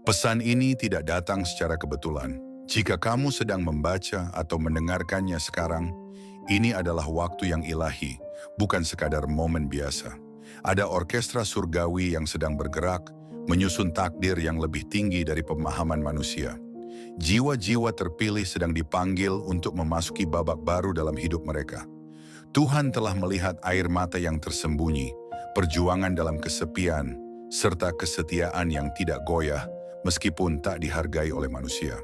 Pesan ini tidak datang secara kebetulan. Jika kamu sedang membaca atau mendengarkannya sekarang, ini adalah waktu yang ilahi, bukan sekadar momen biasa. Ada orkestra surgawi yang sedang bergerak, menyusun takdir yang lebih tinggi dari pemahaman manusia. Jiwa-jiwa terpilih sedang dipanggil untuk memasuki babak baru dalam hidup mereka. Tuhan telah melihat air mata yang tersembunyi, perjuangan dalam kesepian, serta kesetiaan yang tidak goyah meskipun tak dihargai oleh manusia.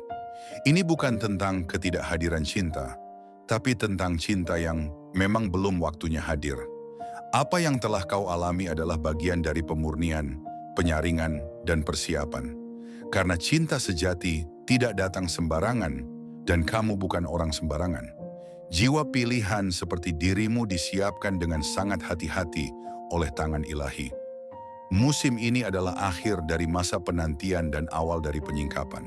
Ini bukan tentang ketidakhadiran cinta, tapi tentang cinta yang memang belum waktunya hadir. Apa yang telah kau alami adalah bagian dari pemurnian, penyaringan, dan persiapan. Karena cinta sejati tidak datang sembarangan, dan kamu bukan orang sembarangan. Jiwa pilihan seperti dirimu disiapkan dengan sangat hati-hati oleh tangan ilahi. Musim ini adalah akhir dari masa penantian dan awal dari penyingkapan.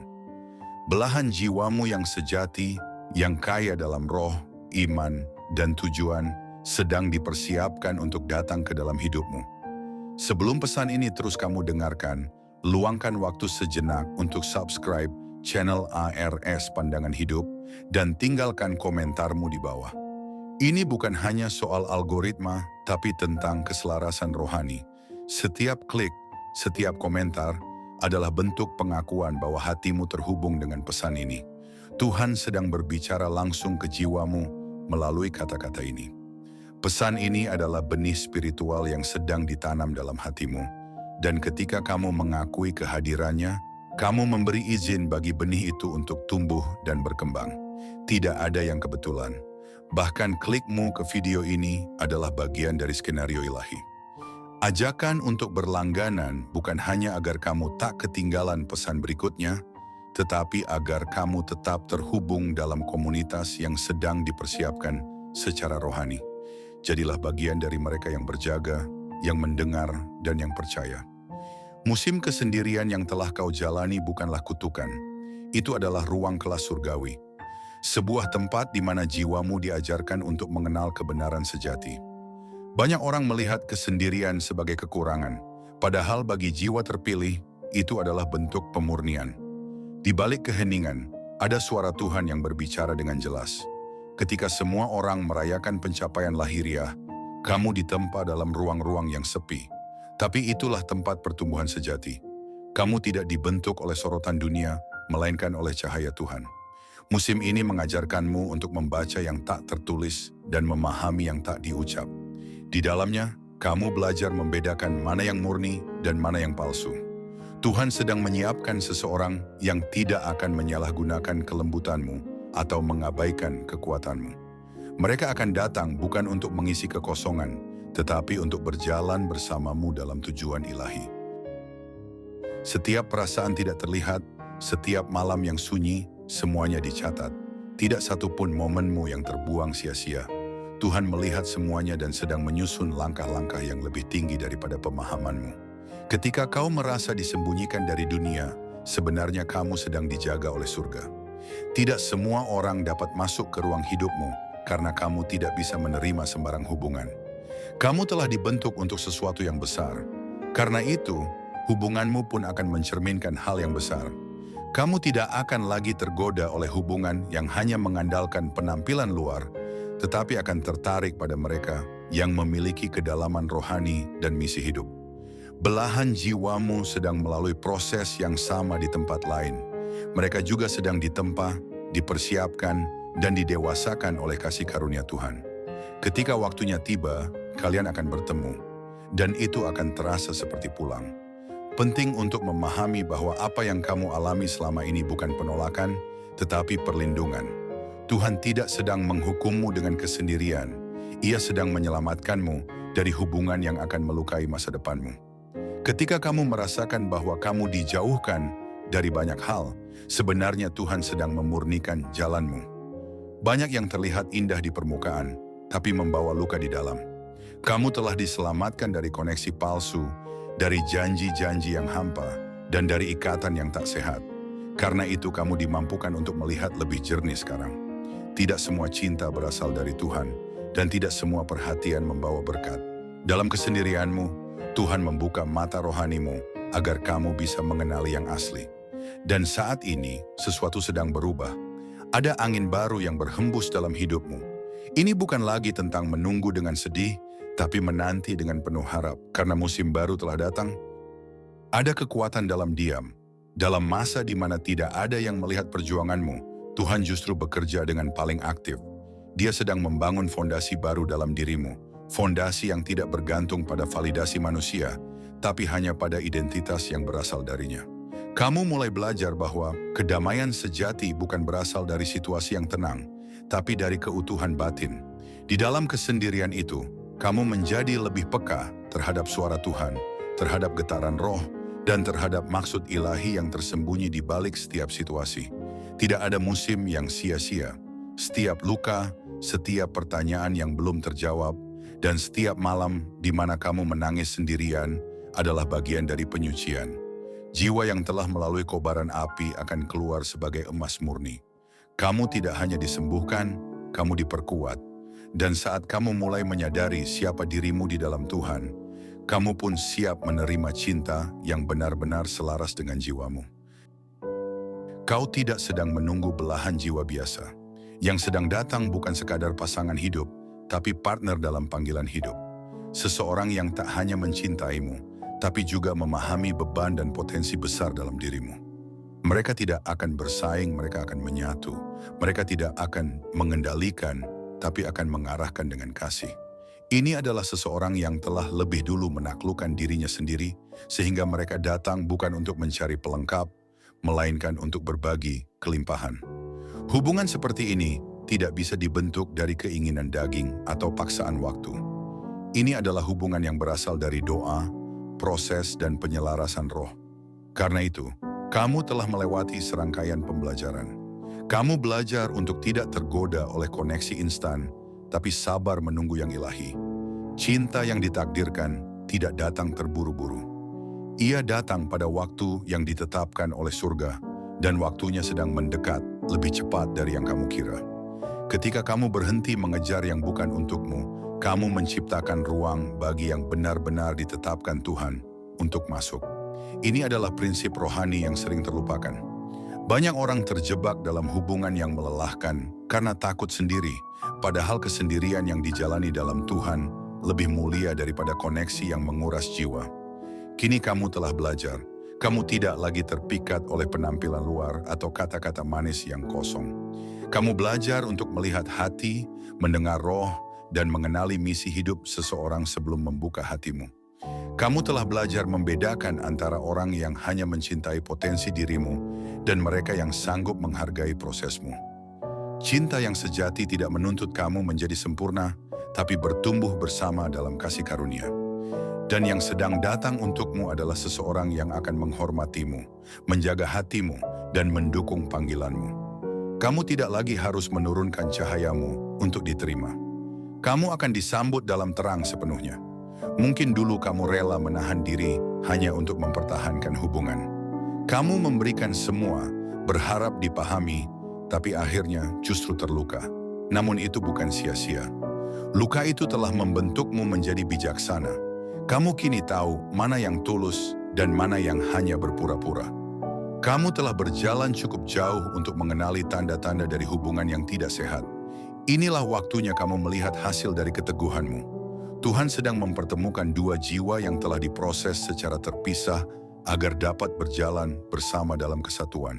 Belahan jiwamu yang sejati, yang kaya dalam roh, iman, dan tujuan, sedang dipersiapkan untuk datang ke dalam hidupmu. Sebelum pesan ini terus kamu dengarkan, luangkan waktu sejenak untuk subscribe channel ARS Pandangan Hidup dan tinggalkan komentarmu di bawah. Ini bukan hanya soal algoritma, tapi tentang keselarasan rohani. Setiap klik, setiap komentar adalah bentuk pengakuan bahwa hatimu terhubung dengan pesan ini. Tuhan sedang berbicara langsung ke jiwamu melalui kata-kata ini. Pesan ini adalah benih spiritual yang sedang ditanam dalam hatimu. Dan ketika kamu mengakui kehadirannya, kamu memberi izin bagi benih itu untuk tumbuh dan berkembang. Tidak ada yang kebetulan. Bahkan klikmu ke video ini adalah bagian dari skenario ilahi. Ajakan untuk berlangganan bukan hanya agar kamu tak ketinggalan pesan berikutnya, tetapi agar kamu tetap terhubung dalam komunitas yang sedang dipersiapkan secara rohani. Jadilah bagian dari mereka yang berjaga, yang mendengar, dan yang percaya. Musim kesendirian yang telah kau jalani bukanlah kutukan. Itu adalah ruang kelas surgawi. Sebuah tempat di mana jiwamu diajarkan untuk mengenal kebenaran sejati. Banyak orang melihat kesendirian sebagai kekurangan, padahal bagi jiwa terpilih, itu adalah bentuk pemurnian. Di balik keheningan, ada suara Tuhan yang berbicara dengan jelas. Ketika semua orang merayakan pencapaian lahiriah, kamu ditempa dalam ruang-ruang yang sepi. Tapi itulah tempat pertumbuhan sejati. Kamu tidak dibentuk oleh sorotan dunia, melainkan oleh cahaya Tuhan. Musim ini mengajarkanmu untuk membaca yang tak tertulis dan memahami yang tak diucap. Di dalamnya, kamu belajar membedakan mana yang murni dan mana yang palsu. Tuhan sedang menyiapkan seseorang yang tidak akan menyalahgunakan kelembutanmu atau mengabaikan kekuatanmu. Mereka akan datang bukan untuk mengisi kekosongan, tetapi untuk berjalan bersamamu dalam tujuan ilahi. Setiap perasaan tidak terlihat, setiap malam yang sunyi, semuanya dicatat. Tidak satupun momenmu yang terbuang sia-sia. Tuhan melihat semuanya dan sedang menyusun langkah-langkah yang lebih tinggi daripada pemahamanmu. Ketika kau merasa disembunyikan dari dunia, sebenarnya kamu sedang dijaga oleh surga. Tidak semua orang dapat masuk ke ruang hidupmu karena kamu tidak bisa menerima sembarang hubungan. Kamu telah dibentuk untuk sesuatu yang besar. Karena itu, hubunganmu pun akan mencerminkan hal yang besar. Kamu tidak akan lagi tergoda oleh hubungan yang hanya mengandalkan penampilan luar, tetapi akan tertarik pada mereka yang memiliki kedalaman rohani dan misi hidup. Belahan jiwamu sedang melalui proses yang sama di tempat lain. Mereka juga sedang ditempa, dipersiapkan, dan didewasakan oleh kasih karunia Tuhan. Ketika waktunya tiba, kalian akan bertemu, dan itu akan terasa seperti pulang. Penting untuk memahami bahwa apa yang kamu alami selama ini bukan penolakan, tetapi perlindungan. Tuhan tidak sedang menghukummu dengan kesendirian. Ia sedang menyelamatkanmu dari hubungan yang akan melukai masa depanmu. Ketika kamu merasakan bahwa kamu dijauhkan dari banyak hal, sebenarnya Tuhan sedang memurnikan jalanmu. Banyak yang terlihat indah di permukaan, tapi membawa luka di dalam. Kamu telah diselamatkan dari koneksi palsu, dari janji-janji yang hampa, dan dari ikatan yang tak sehat. Karena itu kamu dimampukan untuk melihat lebih jernih sekarang. Tidak semua cinta berasal dari Tuhan, dan tidak semua perhatian membawa berkat. Dalam kesendirianmu, Tuhan membuka mata rohanimu agar kamu bisa mengenali yang asli. Dan saat ini, sesuatu sedang berubah. Ada angin baru yang berhembus dalam hidupmu. Ini bukan lagi tentang menunggu dengan sedih, tapi menanti dengan penuh harap karena musim baru telah datang. Ada kekuatan dalam diam. Dalam masa di mana tidak ada yang melihat perjuanganmu, Tuhan justru bekerja dengan paling aktif. Dia sedang membangun fondasi baru dalam dirimu, fondasi yang tidak bergantung pada validasi manusia, tapi hanya pada identitas yang berasal darinya. Kamu mulai belajar bahwa kedamaian sejati bukan berasal dari situasi yang tenang, tapi dari keutuhan batin. Di dalam kesendirian itu, kamu menjadi lebih peka terhadap suara Tuhan, terhadap getaran roh, dan terhadap maksud ilahi yang tersembunyi di balik setiap situasi. Tidak ada musim yang sia-sia. Setiap luka, setiap pertanyaan yang belum terjawab, dan setiap malam di mana kamu menangis sendirian adalah bagian dari penyucian. Jiwa yang telah melalui kobaran api akan keluar sebagai emas murni. Kamu tidak hanya disembuhkan, kamu diperkuat. Dan saat kamu mulai menyadari siapa dirimu di dalam Tuhan, kamu pun siap menerima cinta yang benar-benar selaras dengan jiwamu. Kau tidak sedang menunggu belahan jiwa biasa. Yang sedang datang bukan sekadar pasangan hidup, tapi partner dalam panggilan hidup. Seseorang yang tak hanya mencintaimu, tapi juga memahami beban dan potensi besar dalam dirimu. Mereka tidak akan bersaing, mereka akan menyatu. Mereka tidak akan mengendalikan, tapi akan mengarahkan dengan kasih. Ini adalah seseorang yang telah lebih dulu menaklukkan dirinya sendiri, sehingga mereka datang bukan untuk mencari pelengkap, melainkan untuk berbagi kelimpahan. Hubungan seperti ini tidak bisa dibentuk dari keinginan daging atau paksaan waktu. Ini adalah hubungan yang berasal dari doa, proses, dan penyelarasan roh. Karena itu, kamu telah melewati serangkaian pembelajaran. Kamu belajar untuk tidak tergoda oleh koneksi instan, tapi sabar menunggu yang ilahi. Cinta yang ditakdirkan tidak datang terburu-buru. Ia datang pada waktu yang ditetapkan oleh surga, dan waktunya sedang mendekat lebih cepat dari yang kamu kira. Ketika kamu berhenti mengejar yang bukan untukmu, kamu menciptakan ruang bagi yang benar-benar ditetapkan Tuhan untuk masuk. Ini adalah prinsip rohani yang sering terlupakan. Banyak orang terjebak dalam hubungan yang melelahkan karena takut sendiri, padahal kesendirian yang dijalani dalam Tuhan lebih mulia daripada koneksi yang menguras jiwa. Kini kamu telah belajar, kamu tidak lagi terpikat oleh penampilan luar atau kata-kata manis yang kosong. Kamu belajar untuk melihat hati, mendengar roh, dan mengenali misi hidup seseorang sebelum membuka hatimu. Kamu telah belajar membedakan antara orang yang hanya mencintai potensi dirimu dan mereka yang sanggup menghargai prosesmu. Cinta yang sejati tidak menuntut kamu menjadi sempurna, tapi bertumbuh bersama dalam kasih karunia. Dan yang sedang datang untukmu adalah seseorang yang akan menghormatimu, menjaga hatimu, dan mendukung panggilanmu. Kamu tidak lagi harus menurunkan cahayamu untuk diterima. Kamu akan disambut dalam terang sepenuhnya. Mungkin dulu kamu rela menahan diri hanya untuk mempertahankan hubungan. Kamu memberikan semua, berharap dipahami, tapi akhirnya justru terluka. Namun itu bukan sia-sia. Luka itu telah membentukmu menjadi bijaksana. Kamu kini tahu mana yang tulus dan mana yang hanya berpura-pura. Kamu telah berjalan cukup jauh untuk mengenali tanda-tanda dari hubungan yang tidak sehat. Inilah waktunya kamu melihat hasil dari keteguhanmu. Tuhan sedang mempertemukan dua jiwa yang telah diproses secara terpisah agar dapat berjalan bersama dalam kesatuan.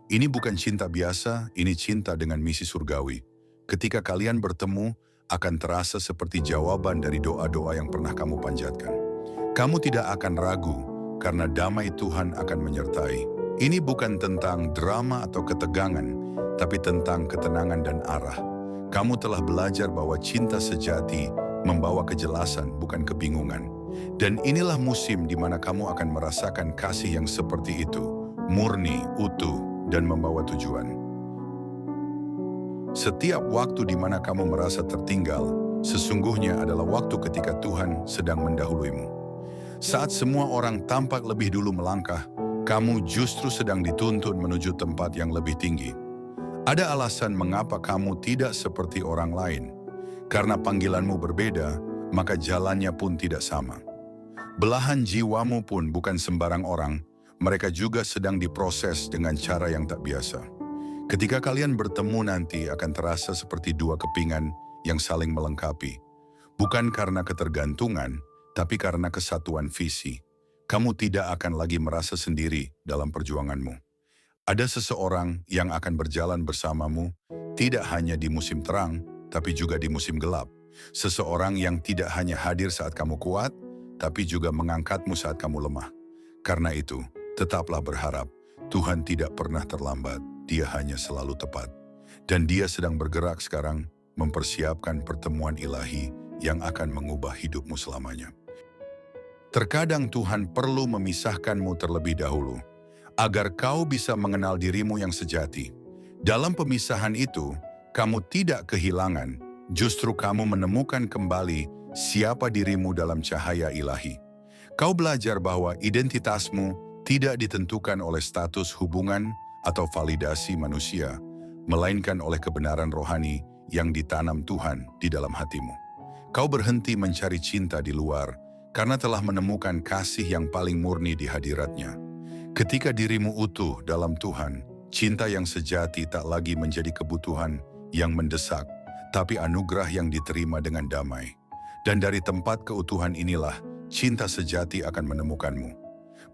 Ini bukan cinta biasa, ini cinta dengan misi surgawi. Ketika kalian bertemu, akan terasa seperti jawaban dari doa-doa yang pernah kamu panjatkan. Kamu tidak akan ragu, karena damai Tuhan akan menyertai. Ini bukan tentang drama atau ketegangan, tapi tentang ketenangan dan arah. Kamu telah belajar bahwa cinta sejati membawa kejelasan, bukan kebingungan. Dan inilah musim di mana kamu akan merasakan kasih yang seperti itu, murni, utuh, dan membawa tujuan. Setiap waktu di mana kamu merasa tertinggal, sesungguhnya adalah waktu ketika Tuhan sedang mendahuluimu. Saat semua orang tampak lebih dulu melangkah, kamu justru sedang dituntun menuju tempat yang lebih tinggi. Ada alasan mengapa kamu tidak seperti orang lain. Karena panggilanmu berbeda, maka jalannya pun tidak sama. Belahan jiwamu pun bukan sembarang orang, Mereka juga sedang diproses dengan cara yang tak biasa. Ketika kalian bertemu nanti akan terasa seperti dua kepingan yang saling melengkapi. Bukan karena ketergantungan, tapi karena kesatuan visi. Kamu tidak akan lagi merasa sendiri dalam perjuanganmu. Ada seseorang yang akan berjalan bersamamu, tidak hanya di musim terang, tapi juga di musim gelap. Seseorang yang tidak hanya hadir saat kamu kuat, tapi juga mengangkatmu saat kamu lemah. Karena itu, tetaplah berharap. Tuhan tidak pernah terlambat, Dia hanya selalu tepat. Dan Dia sedang bergerak sekarang, mempersiapkan pertemuan ilahi yang akan mengubah hidupmu selamanya. Terkadang Tuhan perlu memisahkanmu terlebih dahulu, agar kau bisa mengenal dirimu yang sejati. Dalam pemisahan itu, kamu tidak kehilangan, justru kamu menemukan kembali siapa dirimu dalam cahaya ilahi. Kau belajar bahwa identitasmu tidak ditentukan oleh status hubungan atau validasi manusia, melainkan oleh kebenaran rohani yang ditanam Tuhan di dalam hatimu. Kau berhenti mencari cinta di luar karena telah menemukan kasih yang paling murni di hadiratnya. Ketika dirimu utuh dalam Tuhan, cinta yang sejati tak lagi menjadi kebutuhan yang mendesak, tapi anugerah yang diterima dengan damai. Dan dari tempat keutuhan inilah, cinta sejati akan menemukanmu.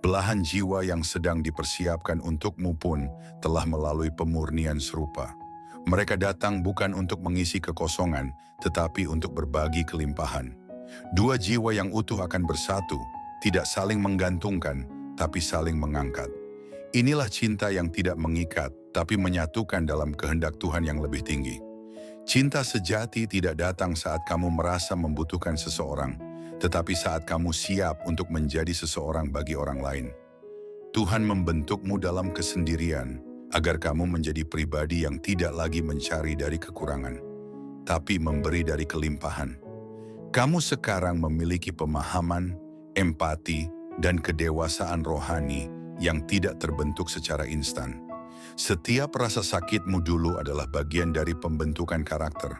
Belahan jiwa yang sedang dipersiapkan untukmu pun telah melalui pemurnian serupa. Mereka datang bukan untuk mengisi kekosongan, tetapi untuk berbagi kelimpahan. Dua jiwa yang utuh akan bersatu, tidak saling menggantungkan, tapi saling mengangkat. Inilah cinta yang tidak mengikat, tapi menyatukan dalam kehendak Tuhan yang lebih tinggi. Cinta sejati tidak datang saat kamu merasa membutuhkan seseorang, tetapi saat kamu siap untuk menjadi seseorang bagi orang lain. Tuhan membentukmu dalam kesendirian, agar kamu menjadi pribadi yang tidak lagi mencari dari kekurangan, tapi memberi dari kelimpahan. Kamu sekarang memiliki pemahaman, empati, dan kedewasaan rohani yang tidak terbentuk secara instan. Setiap rasa sakitmu dulu adalah bagian dari pembentukan karakter.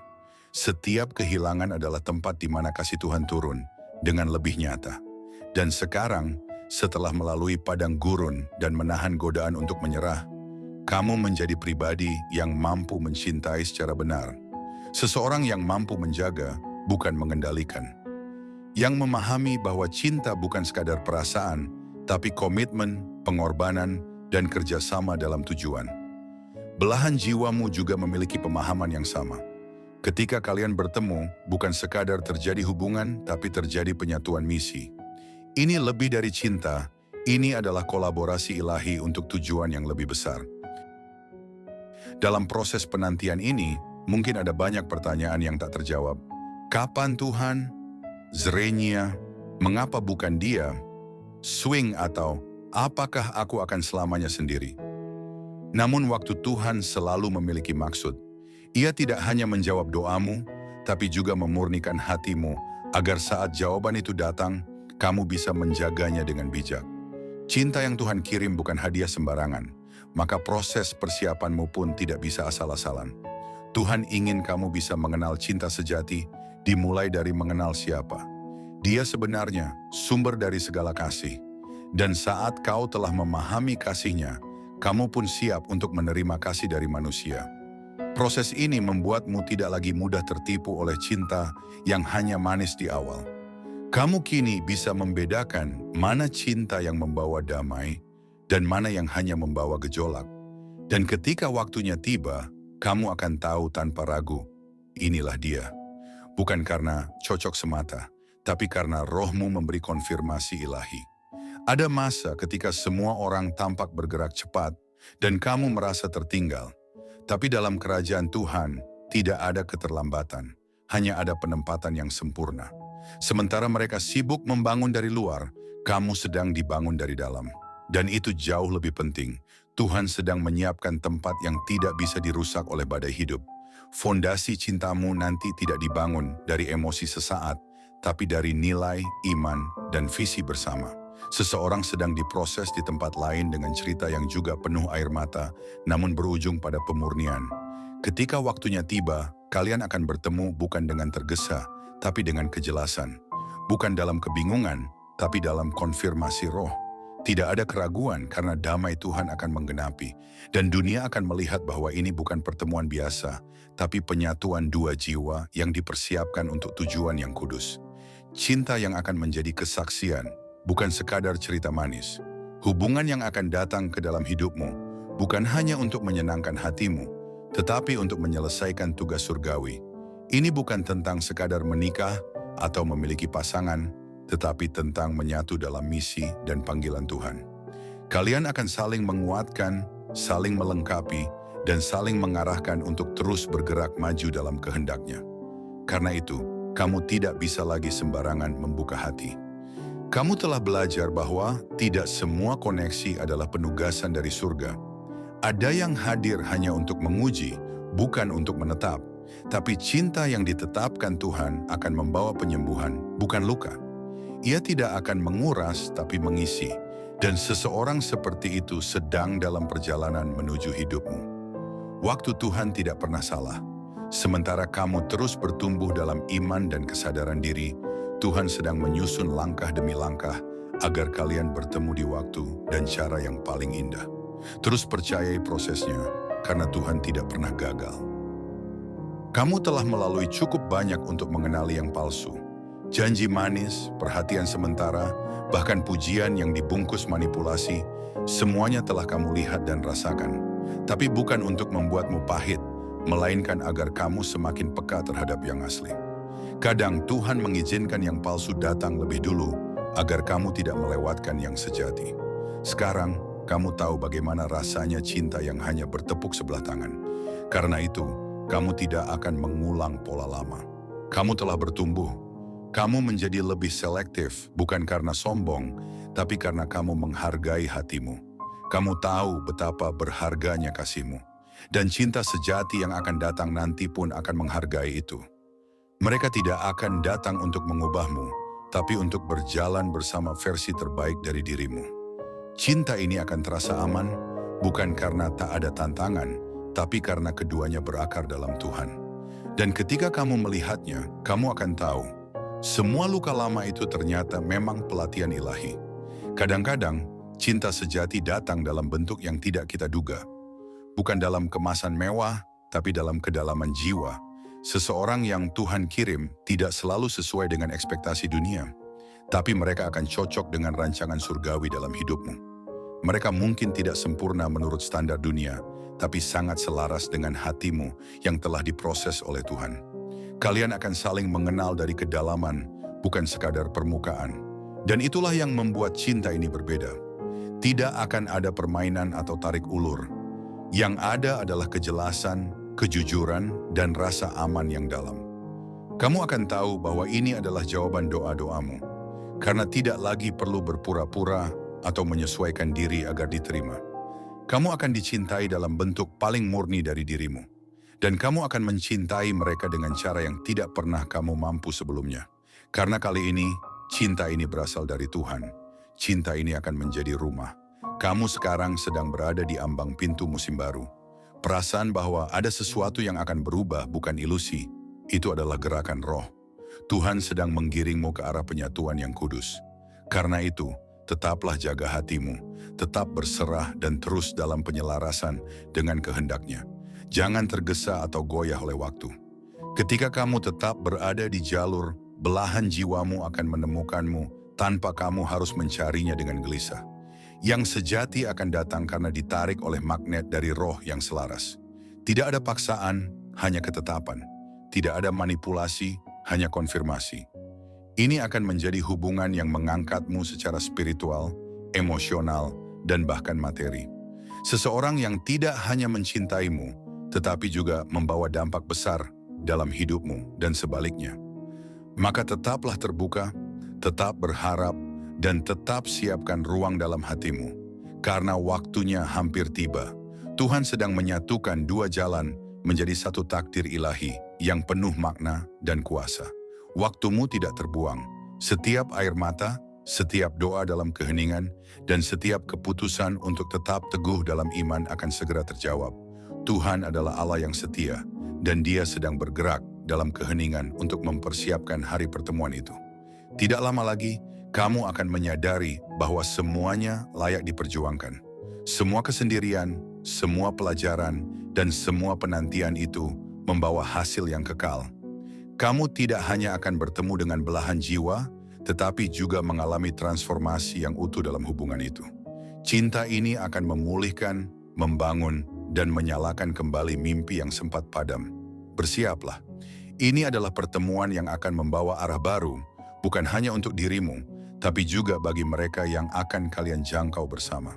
Setiap kehilangan adalah tempat di mana kasih Tuhan turun dengan lebih nyata. Dan sekarang, setelah melalui padang gurun dan menahan godaan untuk menyerah, kamu menjadi pribadi yang mampu mencintai secara benar. Seseorang yang mampu menjaga, bukan mengendalikan. Yang memahami bahwa cinta bukan sekadar perasaan, tapi komitmen, pengorbanan, dan kerjasama dalam tujuan. Belahan jiwamu juga memiliki pemahaman yang sama. Ketika kalian bertemu, bukan sekadar terjadi hubungan, tapi terjadi penyatuan misi. Ini lebih dari cinta, ini adalah kolaborasi ilahi untuk tujuan yang lebih besar. Dalam proses penantian ini, mungkin ada banyak pertanyaan yang tak terjawab. Kapan Tuhan? Zrenia, mengapa bukan Dia? Swing atau apakah aku akan selamanya sendiri? Namun waktu Tuhan selalu memiliki maksud. Ia tidak hanya menjawab doamu, tapi juga memurnikan hatimu agar saat jawaban itu datang, kamu bisa menjaganya dengan bijak. Cinta yang Tuhan kirim bukan hadiah sembarangan, maka proses persiapanmu pun tidak bisa asal-asalan. Tuhan ingin kamu bisa mengenal cinta sejati, dimulai dari mengenal siapa. Dia sebenarnya sumber dari segala kasih. Dan saat kau telah memahami kasih-Nya, kamu pun siap untuk menerima kasih dari manusia. Proses ini membuatmu tidak lagi mudah tertipu oleh cinta yang hanya manis di awal. Kamu kini bisa membedakan mana cinta yang membawa damai dan mana yang hanya membawa gejolak. Dan ketika waktunya tiba, kamu akan tahu tanpa ragu, inilah Dia. Bukan karena cocok semata, tapi karena rohmu memberi konfirmasi ilahi. Ada masa ketika semua orang tampak bergerak cepat dan kamu merasa tertinggal. Tapi dalam kerajaan Tuhan tidak ada keterlambatan, hanya ada penempatan yang sempurna. Sementara mereka sibuk membangun dari luar, kamu sedang dibangun dari dalam. Dan itu jauh lebih penting. Tuhan sedang menyiapkan tempat yang tidak bisa dirusak oleh badai hidup. Fondasi cintamu nanti tidak dibangun dari emosi sesaat, tapi dari nilai, iman, dan visi bersama. Seseorang sedang diproses di tempat lain dengan cerita yang juga penuh air mata, namun berujung pada pemurnian. Ketika waktunya tiba, kalian akan bertemu bukan dengan tergesa, tapi dengan kejelasan. Bukan dalam kebingungan, tapi dalam konfirmasi roh. Tidak ada keraguan karena damai Tuhan akan menggenapi, dan dunia akan melihat bahwa ini bukan pertemuan biasa, tapi penyatuan dua jiwa yang dipersiapkan untuk tujuan yang kudus. Cinta yang akan menjadi kesaksian, bukan sekadar cerita manis. Hubungan yang akan datang ke dalam hidupmu, bukan hanya untuk menyenangkan hatimu, tetapi untuk menyelesaikan tugas surgawi. Ini bukan tentang sekadar menikah atau memiliki pasangan, tetapi tentang menyatu dalam misi dan panggilan Tuhan. Kalian akan saling menguatkan, saling melengkapi, dan saling mengarahkan untuk terus bergerak maju dalam kehendak-Nya. Karena itu, kamu tidak bisa lagi sembarangan membuka hati. Kamu telah belajar bahwa tidak semua koneksi adalah penugasan dari surga. Ada yang hadir hanya untuk menguji, bukan untuk menetap. Tapi cinta yang ditetapkan Tuhan akan membawa penyembuhan, bukan luka. Ia tidak akan menguras, tapi mengisi. Dan seseorang seperti itu sedang dalam perjalanan menuju hidupmu. Waktu Tuhan tidak pernah salah. Sementara kamu terus bertumbuh dalam iman dan kesadaran diri, Tuhan sedang menyusun langkah demi langkah agar kalian bertemu di waktu dan cara yang paling indah. Terus percayai prosesnya, karena Tuhan tidak pernah gagal. Kamu telah melalui cukup banyak untuk mengenali yang palsu. Janji manis, perhatian sementara, bahkan pujian yang dibungkus manipulasi, semuanya telah kamu lihat dan rasakan. Tapi bukan untuk membuatmu pahit, melainkan agar kamu semakin peka terhadap yang asli. Kadang Tuhan mengizinkan yang palsu datang lebih dulu, agar kamu tidak melewatkan yang sejati. Sekarang, kamu tahu bagaimana rasanya cinta yang hanya bertepuk sebelah tangan. Karena itu, kamu tidak akan mengulang pola lama. Kamu telah bertumbuh. Kamu menjadi lebih selektif, bukan karena sombong, tapi karena kamu menghargai hatimu. Kamu tahu betapa berharganya kasihmu. Dan cinta sejati yang akan datang nanti pun akan menghargai itu. Mereka tidak akan datang untuk mengubahmu, tapi untuk berjalan bersama versi terbaik dari dirimu. Cinta ini akan terasa aman, bukan karena tak ada tantangan, tapi karena keduanya berakar dalam Tuhan. Dan ketika kamu melihatnya, kamu akan tahu, semua luka lama itu ternyata memang pelatihan ilahi. Kadang-kadang, cinta sejati datang dalam bentuk yang tidak kita duga. Bukan dalam kemasan mewah, tapi dalam kedalaman jiwa. Seseorang yang Tuhan kirim tidak selalu sesuai dengan ekspektasi dunia, tapi mereka akan cocok dengan rancangan surgawi dalam hidupmu. Mereka mungkin tidak sempurna menurut standar dunia, tapi sangat selaras dengan hatimu yang telah diproses oleh Tuhan. Kalian akan saling mengenal dari kedalaman, bukan sekadar permukaan. Dan itulah yang membuat cinta ini berbeda. Tidak akan ada permainan atau tarik ulur. Yang ada adalah kejelasan, kejujuran, dan rasa aman yang dalam. Kamu akan tahu bahwa ini adalah jawaban doa-doamu, karena tidak lagi perlu berpura-pura atau menyesuaikan diri agar diterima. Kamu akan dicintai dalam bentuk paling murni dari dirimu. Dan kamu akan mencintai mereka dengan cara yang tidak pernah kamu mampu sebelumnya. Karena kali ini, cinta ini berasal dari Tuhan. Cinta ini akan menjadi rumah. Kamu sekarang sedang berada di ambang pintu musim baru. Perasaan bahwa ada sesuatu yang akan berubah bukan ilusi. Itu adalah gerakan roh. Tuhan sedang menggiringmu ke arah penyatuan yang kudus. Karena itu, tetaplah jaga hatimu, tetap berserah dan terus dalam penyelarasan dengan kehendak-Nya. Jangan tergesa atau goyah oleh waktu. Ketika kamu tetap berada di jalur, belahan jiwamu akan menemukanmu tanpa kamu harus mencarinya dengan gelisah. Yang sejati akan datang karena ditarik oleh magnet dari roh yang selaras. Tidak ada paksaan, hanya ketetapan. Tidak ada manipulasi, hanya konfirmasi. Ini akan menjadi hubungan yang mengangkatmu secara spiritual, emosional, dan bahkan materi. Seseorang yang tidak hanya mencintaimu, tetapi juga membawa dampak besar dalam hidupmu dan sebaliknya. Maka tetaplah terbuka, tetap berharap, dan tetap siapkan ruang dalam hatimu. Karena waktunya hampir tiba. Tuhan sedang menyatukan dua jalan menjadi satu takdir ilahi yang penuh makna dan kuasa. Waktumu tidak terbuang. Setiap air mata, setiap doa dalam keheningan, dan setiap keputusan untuk tetap teguh dalam iman akan segera terjawab. Tuhan adalah Allah yang setia, dan Dia sedang bergerak dalam keheningan untuk mempersiapkan hari pertemuan itu. Tidak lama lagi, kamu akan menyadari bahwa semuanya layak diperjuangkan. Semua kesendirian, semua pelajaran, dan semua penantian itu membawa hasil yang kekal. Kamu tidak hanya akan bertemu dengan belahan jiwa, tetapi juga mengalami transformasi yang utuh dalam hubungan itu. Cinta ini akan memulihkan, membangun, dan menyalakan kembali mimpi yang sempat padam. Bersiaplah. Ini adalah pertemuan yang akan membawa arah baru, bukan hanya untuk dirimu, tapi juga bagi mereka yang akan kalian jangkau bersama.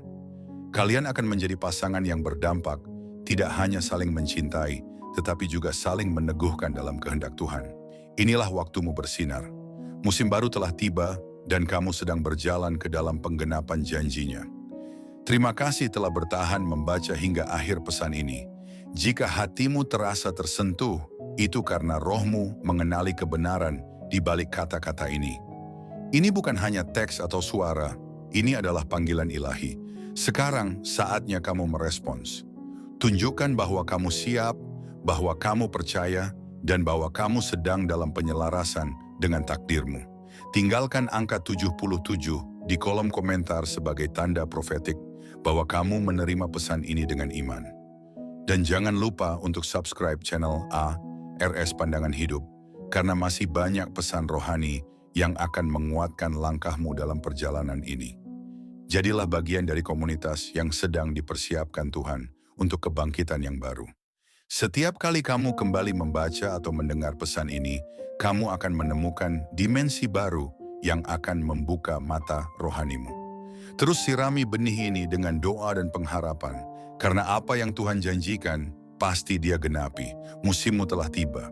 Kalian akan menjadi pasangan yang berdampak, tidak hanya saling mencintai, tetapi juga saling meneguhkan dalam kehendak Tuhan. Inilah waktumu bersinar. Musim baru telah tiba, dan kamu sedang berjalan ke dalam penggenapan janjinya. Terima kasih telah bertahan membaca hingga akhir pesan ini. Jika hatimu terasa tersentuh, itu karena rohmu mengenali kebenaran di balik kata-kata ini. Ini bukan hanya teks atau suara, ini adalah panggilan ilahi. Sekarang saatnya kamu merespons. Tunjukkan bahwa kamu siap, bahwa kamu percaya, dan bahwa kamu sedang dalam penyelarasan dengan takdirmu. Tinggalkan angka 77 di kolom komentar sebagai tanda profetik bahwa kamu menerima pesan ini dengan iman. Dan jangan lupa untuk subscribe channel ARS Pandangan Hidup, karena masih banyak pesan rohani yang akan menguatkan langkahmu dalam perjalanan ini. Jadilah bagian dari komunitas yang sedang dipersiapkan Tuhan untuk kebangkitan yang baru. Setiap kali kamu kembali membaca atau mendengar pesan ini, kamu akan menemukan dimensi baru yang akan membuka mata rohanimu. Terus sirami benih ini dengan doa dan pengharapan, karena apa yang Tuhan janjikan, pasti Dia genapi. Musimmu telah tiba.